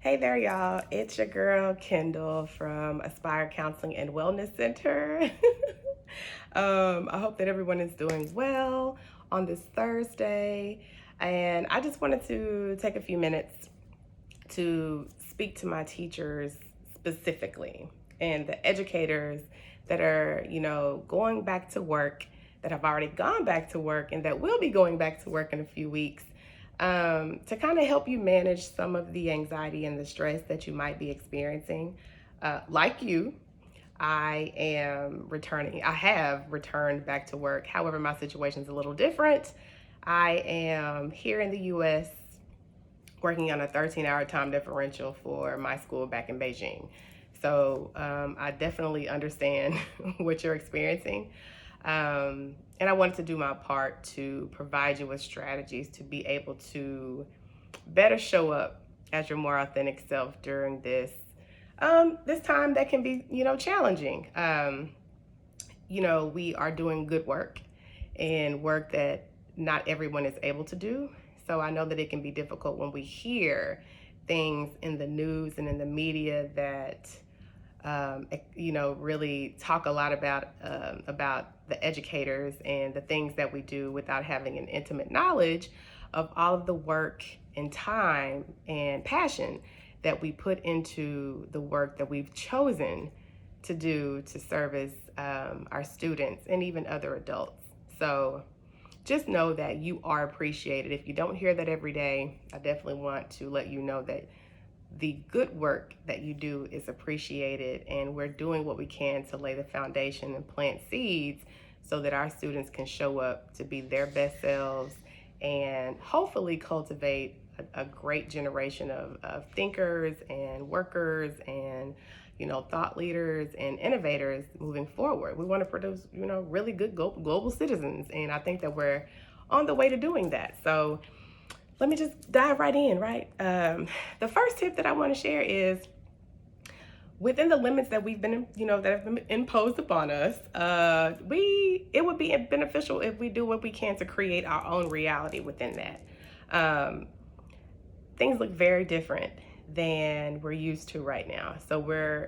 Hey there, y'all. It's your girl, Kendall from Aspire Counseling and Wellness Center. I hope that everyone is doing well on this Thursday. And I just wanted to take a few minutes to speak to my teachers specifically and the educators that are, going back to work, that have already gone back to work, and that will be going back to work in a few weeks, to kind of help you manage some of the anxiety and the stress that you might be experiencing. Like you, I have returned back to work. However, my situation is a little different. I am here in the US working on a 13-hour time differential for my school back in Beijing. So I definitely understand what you're experiencing. And I wanted to do my part to provide you with strategies to be able to better show up as your more authentic self during this time that can be, challenging. We are doing good work and work that not everyone is able to do. So I know that it can be difficult when we hear things in the news and in the media that really talk a lot about the educators and the things that we do without having an intimate knowledge of all of the work and time and passion that we put into the work that we've chosen to do to service our students and even other adults. So just know that you are appreciated. If you don't hear that every day, I definitely want to let you know that the good work that you do is appreciated, and we're doing what we can to lay the foundation and plant seeds so that our students can show up to be their best selves and hopefully cultivate a great generation of thinkers and workers and thought leaders and innovators moving forward. We want to produce really good global citizens, and I think that we're on the way to doing that. So let me just dive right in, right? The first tip that I want to share is within the limits that we've been, that have been imposed upon us, it would be beneficial if we do what we can to create our own reality within that. Things look very different than we're used to right now. So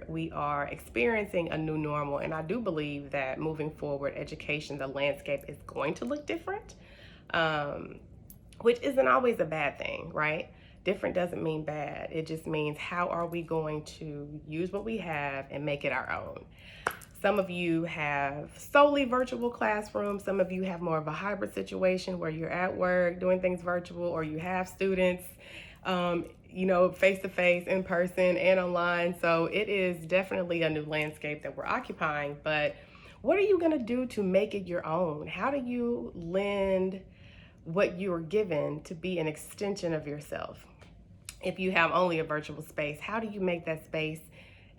we are experiencing a new normal, and I do believe that moving forward, education, the landscape is going to look different. Which isn't always a bad thing, right? Different doesn't mean bad. It just means how are we going to use what we have and make it our own. Some of you have solely virtual classrooms. Some of you have more of a hybrid situation where you're at work doing things virtual, or you have students, face-to-face, in person, and online. So it is definitely a new landscape that we're occupying. But what are you gonna do to make it your own? How do you lend what you are given to be an extension of yourself? If you have only a virtual space, how do you make that space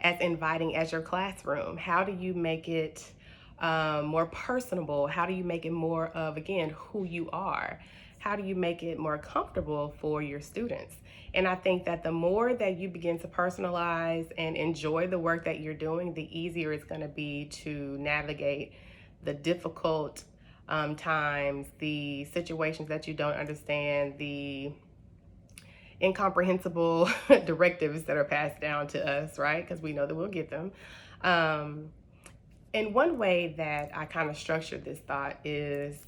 as inviting as your classroom? How do you make it more personable? How do you make it more of, again, who you are? How do you make it more comfortable for your students? And I think that the more that you begin to personalize and enjoy the work that you're doing, the easier it's going to be to navigate the difficult times, the situations that you don't understand, the incomprehensible directives that are passed down to us, right? Because we know that we'll get them. And one way that I kind of structured this thought is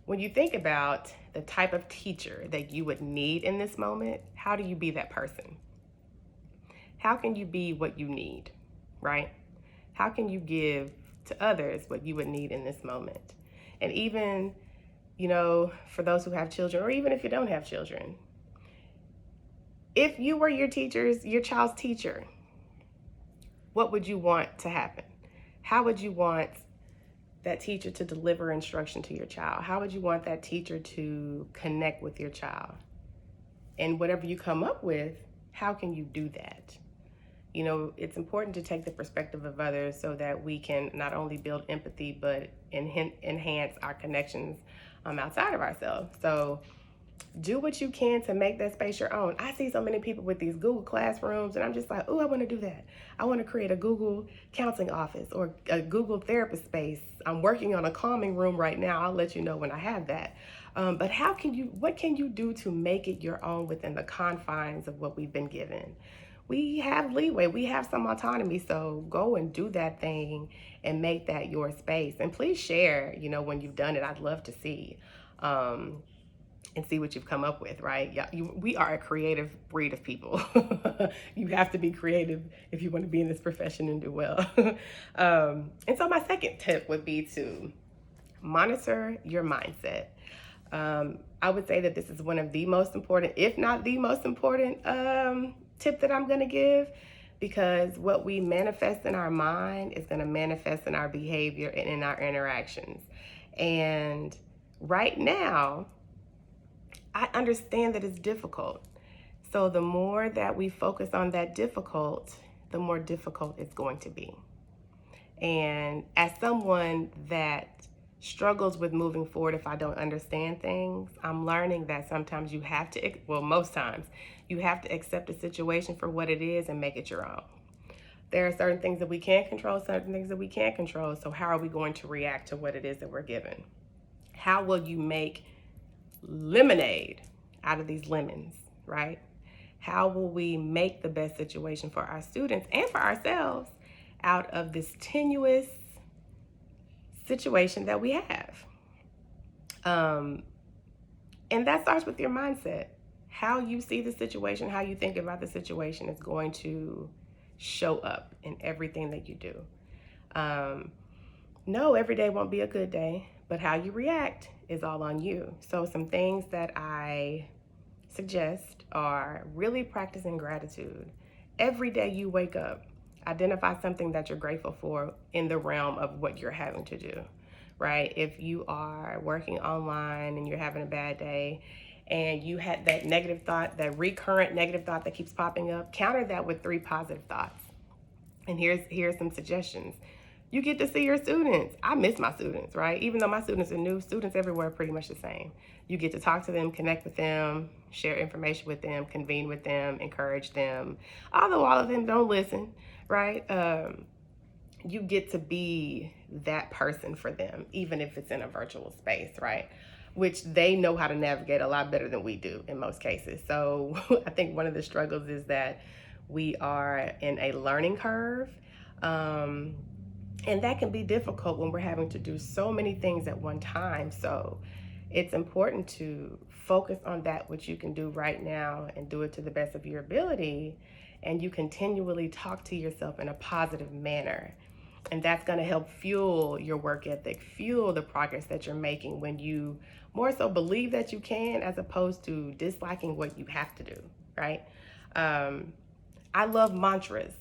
when you think about the type of teacher that you would need in this moment, how do you be that person? How can you be what you need, right? How can you give to others what you would need in this moment? And even, for those who have children, or even if you don't have children, if you were your child's teacher, what would you want to happen? How would you want that teacher to deliver instruction to your child? How would you want that teacher to connect with your child? And whatever you come up with, how can you do that? It's important to take the perspective of others so that we can not only build empathy, but enhance our connections outside of ourselves. So do what you can to make that space your own. I see so many people with these Google Classrooms, and I'm just like, oh, I want to do that. I want to create a Google counseling office or a Google therapist space. I'm working on a calming room right now. I'll let you know when I have that. But what can you do to make it your own within the confines of what we've been given? We have leeway, we have some autonomy, so go and do that thing and make that your space. And please share, when you've done it. I'd love to see. And see what you've come up with, right? Yeah, we are a creative breed of people. You have to be creative if you want to be in this profession and do well. And so my second tip would be to monitor your mindset. I would say that this is one of the most important, if not the most important, tip that I'm going to give, because what we manifest in our mind is going to manifest in our behavior and in our interactions. And right now, I understand that it's difficult. So the more that we focus on that difficult, the more difficult it's going to be. And as someone that struggles with moving forward if I don't understand things, I'm learning that sometimes you have to, well, most times, you have to accept a situation for what it is and make it your own. There are certain things that we can't control, certain things that we can't control. So how are we going to react to what it is that we're given? How will you make lemonade out of these lemons, right? How will we make the best situation for our students and for ourselves out of this tenuous situation that we have? And that starts with your mindset. How you see the situation, how you think about the situation is going to show up in everything that you do. No, every day won't be a good day, but how you react is all on you. So some things that I suggest are really practicing gratitude. Every day you wake up, identify something that you're grateful for in the realm of what you're having to do, right? If you are working online and you're having a bad day and you had that negative thought, that recurrent negative thought that keeps popping up, counter that with 3 positive thoughts. And here's some suggestions. You get to see your students. I miss my students, right? Even though my students are new, students everywhere are pretty much the same. You get to talk to them, connect with them, share information with them, convene with them, encourage them. Although all of them don't listen, right? You get to be that person for them, even if it's in a virtual space, right? Which they know how to navigate a lot better than we do in most cases. So I think one of the struggles is that we are in a learning curve. And that can be difficult when we're having to do so many things at one time. So it's important to focus on that which you can do right now and do it to the best of your ability. And you continually talk to yourself in a positive manner. And that's going to help fuel your work ethic, fuel the progress that you're making when you more so believe that you can, as opposed to disliking what you have to do, right? I love mantras.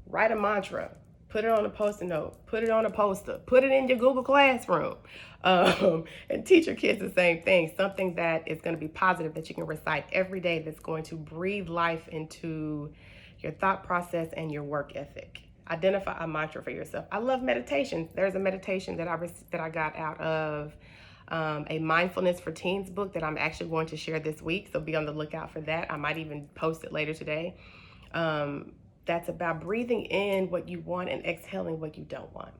Write a mantra. Put it on a post-it note. Put it on a poster. Put it in your Google Classroom. And teach your kids the same thing. Something that is going to be positive that you can recite every day, that's going to breathe life into your thought process and your work ethic. Identify a mantra for yourself. I love meditation. There's a meditation that I got out of a mindfulness for teens book that I'm actually going to share this week. So be on the lookout for that. I might even post it later today. That's about breathing in what you want and exhaling what you don't want,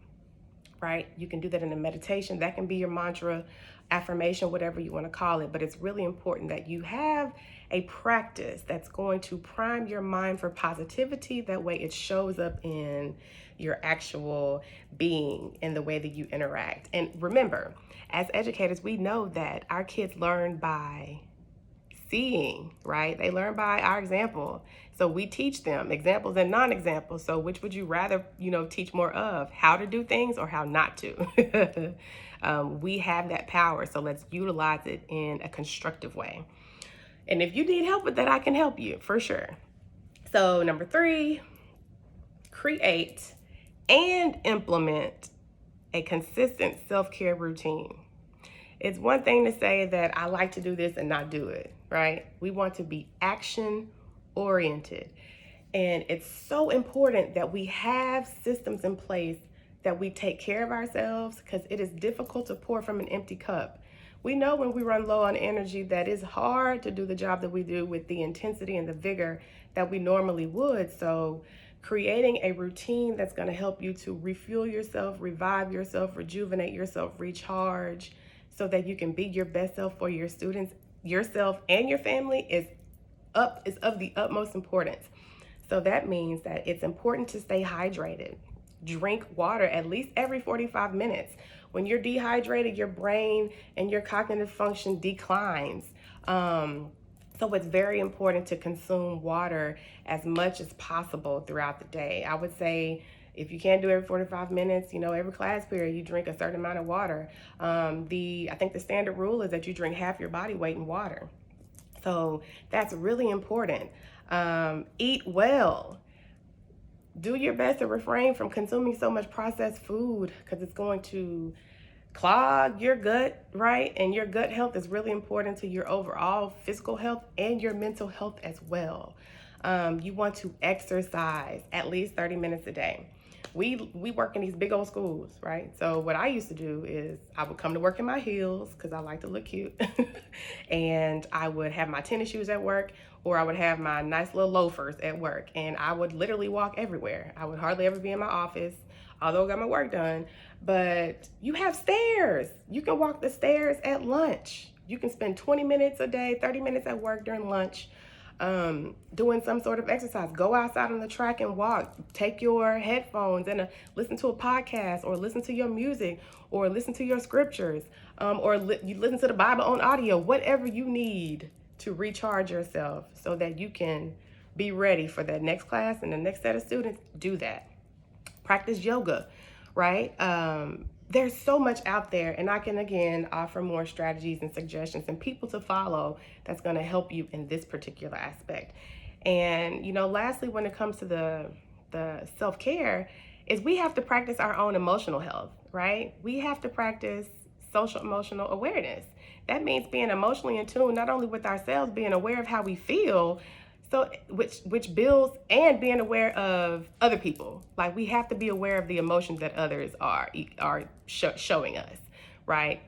right? You can do that in a meditation. That can be your mantra, affirmation, whatever you want to call it. But it's really important that you have a practice that's going to prime your mind for positivity. That way it shows up in your actual being, in the way that you interact. And remember, as educators, we know that our kids learn by seeing, right? They learn by our example. So we teach them examples and non-examples. So which would you rather, teach more of? How to do things or how not to? We have that power. So let's utilize it in a constructive way. And if you need help with that, I can help you for sure. So number 3, create and implement a consistent self-care routine. It's one thing to say that I like to do this and not do it, right? We want to be action oriented. And it's so important that we have systems in place, that we take care of ourselves, because it is difficult to pour from an empty cup. We know when we run low on energy that it's hard to do the job that we do with the intensity and the vigor that we normally would. So creating a routine that's going to help you to refuel yourself, revive yourself, rejuvenate yourself, recharge, so that you can be your best self for your students, yourself, and your family is of the utmost importance. So that means that it's important to stay hydrated. Drink water at least every 45 minutes. When you're dehydrated, your brain and your cognitive function declines. So it's very important to consume water as much as possible throughout the day. I would say if you can't do every 45 minutes, every class period, you drink a certain amount of water. I think the standard rule is that you drink half your body weight in water. So that's really important. Eat well. Do your best to refrain from consuming so much processed food because it's going to clog your gut, right? And your gut health is really important to your overall physical health and your mental health as well. You want to exercise at least 30 minutes a day. We work in these big old schools, right? So what I used to do is I would come to work in my heels because I like to look cute. And I would have my tennis shoes at work, or I would have my nice little loafers at work. And I would literally walk everywhere. I would hardly ever be in my office, although I got my work done. But you have stairs. You can walk the stairs at lunch. You can spend 20 minutes a day, 30 minutes at work during lunch, doing some sort of exercise. Go outside on the track and walk. Take your headphones and listen to a podcast, or listen to your music, or listen to your scriptures, or you listen to the Bible on audio, whatever you need to recharge yourself so that you can be ready for that next class and the next set of students. Do that. Practice yoga, right? There's so much out there, and I can again offer more strategies and suggestions and people to follow that's going to help you in this particular aspect. And lastly, when it comes to the self-care, is we have to practice our own emotional health, right? We have to practice social emotional awareness. That means being emotionally in tune, not only with ourselves, being aware of how we feel, so which builds, and being aware of other people. Like, we have to be aware of the emotions that others are showing us, right?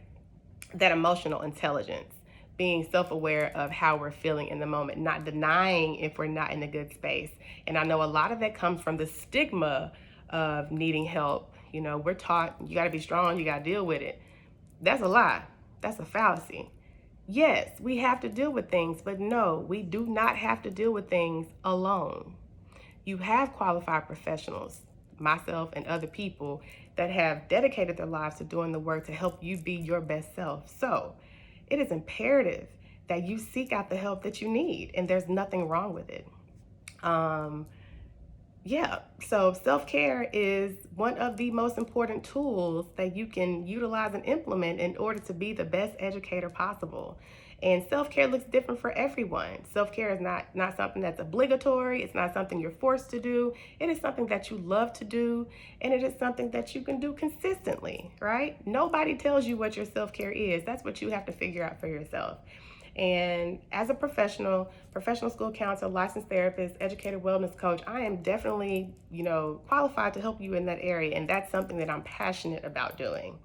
That emotional intelligence, being self-aware of how we're feeling in the moment, not denying if we're not in a good space. And I know a lot of that comes from the stigma of needing help. We're taught you got to be strong, you got to deal with it. That's a lie. That's a fallacy. Yes, we have to deal with things, but no, we do not have to deal with things alone. You have qualified professionals, myself and other people, that have dedicated their lives to doing the work to help you be your best self. So it is imperative that you seek out the help that you need, and there's nothing wrong with it. So self-care is one of the most important tools that you can utilize and implement in order to be the best educator possible. And self-care looks different for everyone. Self-care is not something that's obligatory. It's not something you're forced to do. It is something that you love to do, and it is something that you can do consistently, right? Nobody tells you what your self-care is. That's what you have to figure out for yourself. And as a professional school counselor, licensed therapist, educator, wellness coach, I am definitely, qualified to help you in that area. And that's something that I'm passionate about doing.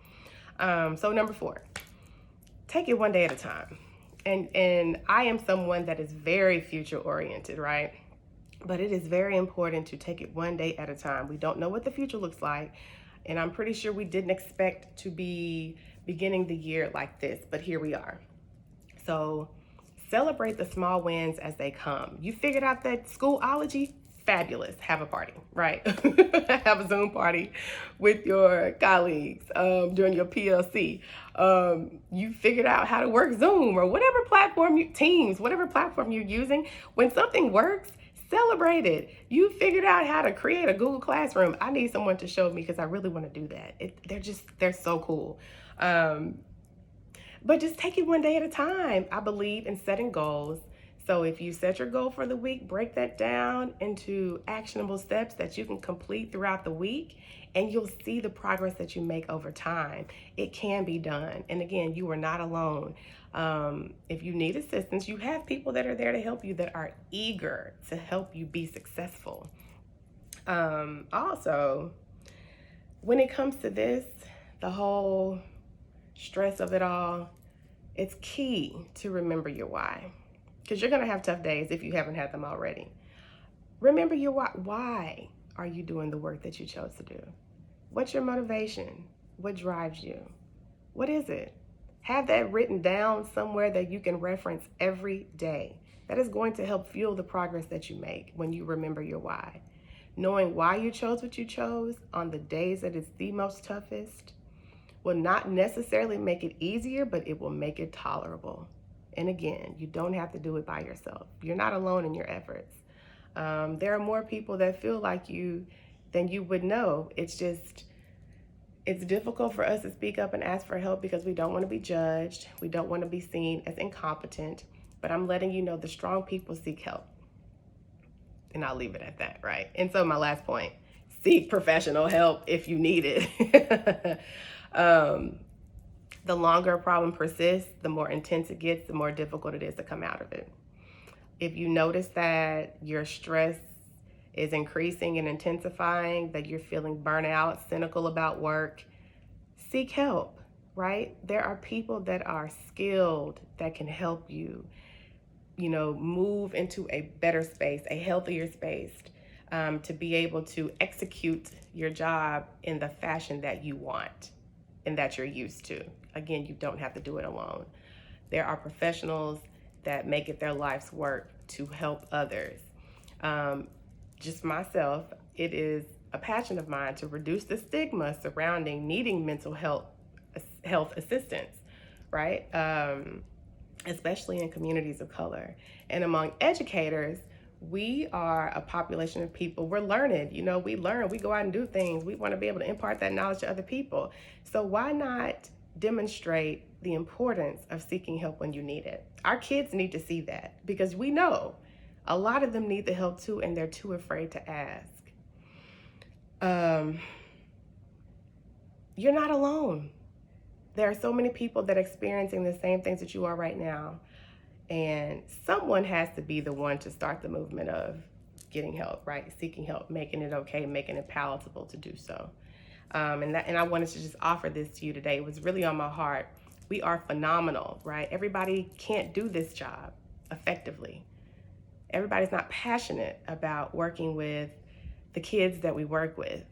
So number 4, take it one day at a time. And I am someone that is very future oriented, right? But it is very important to take it one day at a time. We don't know what the future looks like. And I'm pretty sure we didn't expect to be beginning the year like this, but here we are. So celebrate the small wins as they come. You figured out that Schoolology? Fabulous. Have a party, right? Have a Zoom party with your colleagues during your PLC. You figured out how to work Zoom or whatever platform, Teams, whatever platform you're using. When something works, celebrate it. You figured out how to create a Google Classroom. I need someone to show me because I really want to do that. They're so cool. But just take it one day at a time. I believe in setting goals. So if you set your goal for the week, break that down into actionable steps that you can complete throughout the week, and you'll see the progress that you make over time. It can be done. And again, you are not alone. If you need assistance, you have people that are there to help you, that are eager to help you be successful. Also, when it comes to this, the whole stress of it all, it's key to remember your why, because you're going to have tough days if you haven't had them already. Remember your why. Why are you doing the work that you chose to do? What's your motivation? What drives you? What is it? Have that written down somewhere that you can reference every day. That is going to help fuel the progress that you make when you remember your why. Knowing why you chose what you chose on the days that it's the most toughest will not necessarily make it easier, but it will make it tolerable. And again, you don't have to do it by yourself. You're not alone in your efforts. There are more people that feel like you than you would know. It's difficult for us to speak up and ask for help because we don't want to be judged. We don't want to be seen as incompetent. But I'm letting you know the strong people seek help. And I'll leave it at that, right? And so my last point, seek professional help if you need it. The longer a problem persists, the more intense it gets, the more difficult it is to come out of it. If you notice that your stress is increasing and intensifying, that you're feeling burnout, cynical about work, seek help, right? There are people that are skilled that can help you, move into a better space, a healthier space, to be able to execute your job in the fashion that you want and that you're used to. Again, you don't have to do it alone. There are professionals that make it their life's work to help others. Just myself, it is a passion of mine to reduce the stigma surrounding needing mental health assistance, right? Especially in communities of color. And among educators, we are a population of people. We're learned. We learn, we go out and do things. We want to be able to impart that knowledge to other people. So why not demonstrate the importance of seeking help when you need it? Our kids need to see that because we know a lot of them need the help too, and they're too afraid to ask. You're not alone. There are so many people that are experiencing the same things that you are right now. And someone has to be the one to start the movement of getting help, right? Seeking help, making it okay, making it palatable to do so. And I wanted to just offer this to you today. It was really on my heart. We are phenomenal, right? Everybody can't do this job effectively. Everybody's not passionate about working with the kids that we work with.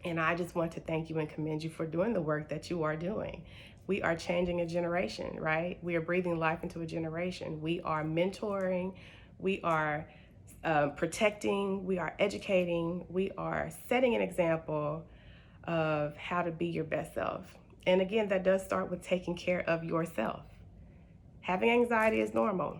And I just want to thank you and commend you for doing the work that you are doing. We are changing a generation, right? We are breathing life into a generation. We are mentoring. We are protecting. We are educating. We are setting an example of how to be your best self. And again, that does start with taking care of yourself. Having anxiety is normal.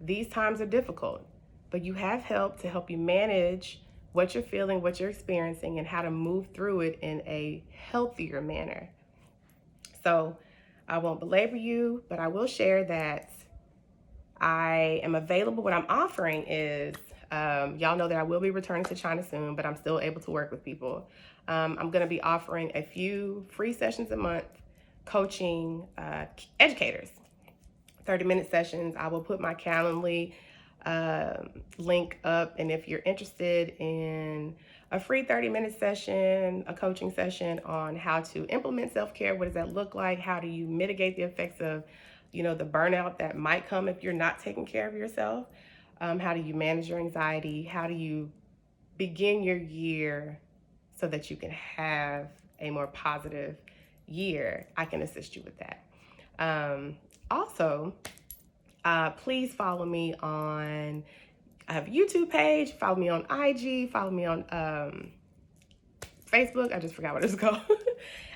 These times are difficult, but you have help to help you manage what you're feeling, what you're experiencing, and how to move through it in a healthier manner. So I won't belabor you, but I will share that I am available. What I'm offering is, y'all know that I will be returning to China soon, but I'm still able to work with people. I'm going to be offering a few free sessions a month coaching educators. 30-minute sessions. I will put my Calendly link up, and if you're interested in a free 30-minute session, a coaching session on how to implement self-care, what does that look like? How do you mitigate the effects of, the burnout that might come if you're not taking care of yourself? How do you manage your anxiety? How do you begin your year so that you can have a more positive year? I can assist you with that. Also, please follow me on, I have a YouTube page, follow me on IG, follow me on Facebook. I just forgot what it's called.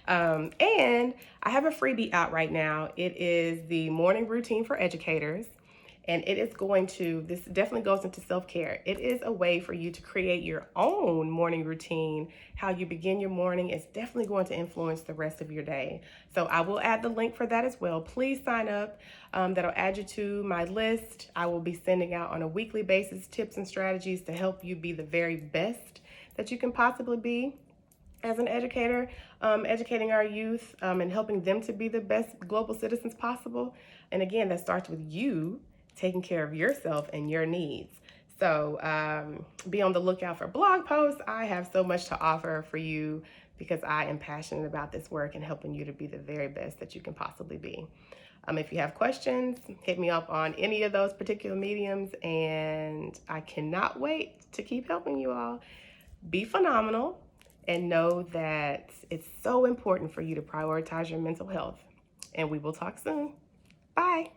And I have a freebie out right now. It is the morning routine for educators. And this definitely goes into self-care. It is a way for you to create your own morning routine. How you begin your morning is definitely going to influence the rest of your day. So I will add the link for that as well. Please sign up. That'll add you to my list. I will be sending out on a weekly basis tips and strategies to help you be the very best that you can possibly be as an educator, educating our youth and helping them to be the best global citizens possible. And again, that starts with you taking care of yourself and your needs. So be on the lookout for blog posts. I have so much to offer for you because I am passionate about this work and helping you to be the very best that you can possibly be. If you have questions, hit me up on any of those particular mediums, and I cannot wait to keep helping you all. Be phenomenal, and know that it's so important for you to prioritize your mental health. and we will talk soon. Bye.